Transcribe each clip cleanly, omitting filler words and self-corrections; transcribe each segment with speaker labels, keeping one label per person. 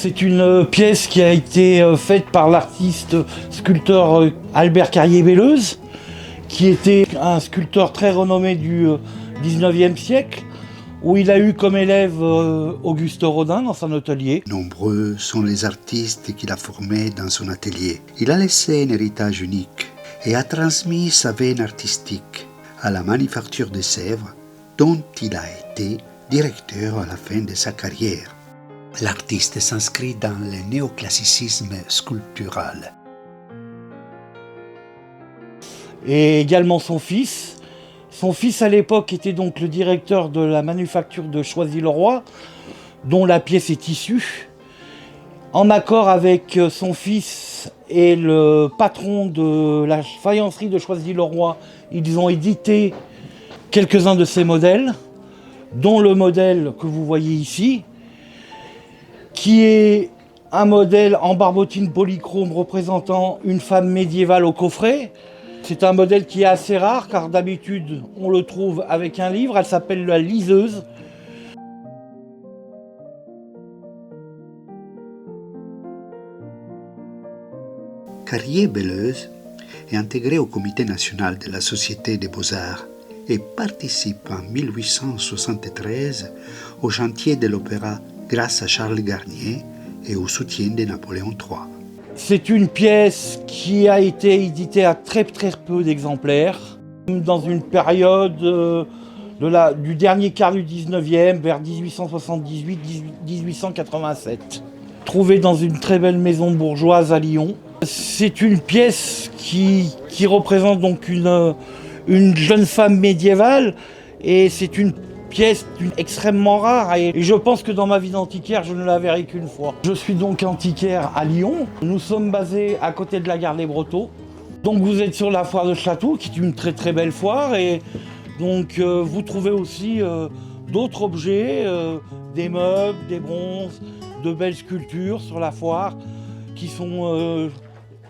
Speaker 1: C'est une pièce qui a été faite par l'artiste sculpteur Albert Carrier-Belleuse, qui était un sculpteur très renommé du 19e siècle, où il a eu comme élève Auguste Rodin dans son atelier.
Speaker 2: Nombreux sont les artistes qu'il a formés dans son atelier. Il a laissé un héritage unique et a transmis sa veine artistique à la Manufacture de Sèvres, dont il a été directeur à la fin de sa carrière. L'artiste s'inscrit dans le néoclassicisme sculptural.
Speaker 1: Et également son fils. Son fils à l'époque était donc le directeur de la Manufacture de Choisy-le-Roi, dont la pièce est issue. En accord avec son fils et le patron de la faïencerie de Choisy-le-Roi, ils ont édité quelques-uns de ces modèles, dont le modèle que vous voyez ici, qui est un modèle en barbotine polychrome représentant une femme médiévale au coffret. C'est un modèle qui est assez rare car d'habitude on le trouve avec un livre, elle s'appelle la liseuse.
Speaker 2: Carrier-Belleuse est intégré au Comité national de la Société des Beaux-Arts et participe en 1873 au chantier de l'opéra grâce à Charles Garnier et au soutien de Napoléon III.
Speaker 1: C'est une pièce qui a été éditée à très peu d'exemplaires, dans une période du dernier quart du 19e, vers 1878-1887. Trouvée dans une très belle maison bourgeoise à Lyon. C'est une pièce qui représente donc une jeune femme médiévale, et c'est une pièce extrêmement rare, et je pense que dans ma vie d'antiquaire, je ne la verrai qu'une fois. Je suis donc antiquaire à Lyon. Nous sommes basés à côté de la gare des Brotteaux. Donc vous êtes sur la foire de Château, qui est une très belle foire, et donc vous trouvez aussi d'autres objets, des meubles, des bronzes, de belles sculptures sur la foire, qui sont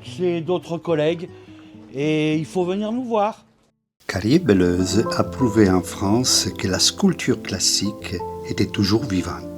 Speaker 1: chez d'autres collègues, et il faut venir nous voir.
Speaker 2: Carrier-Belleuse a prouvé en France que la sculpture classique était toujours vivante.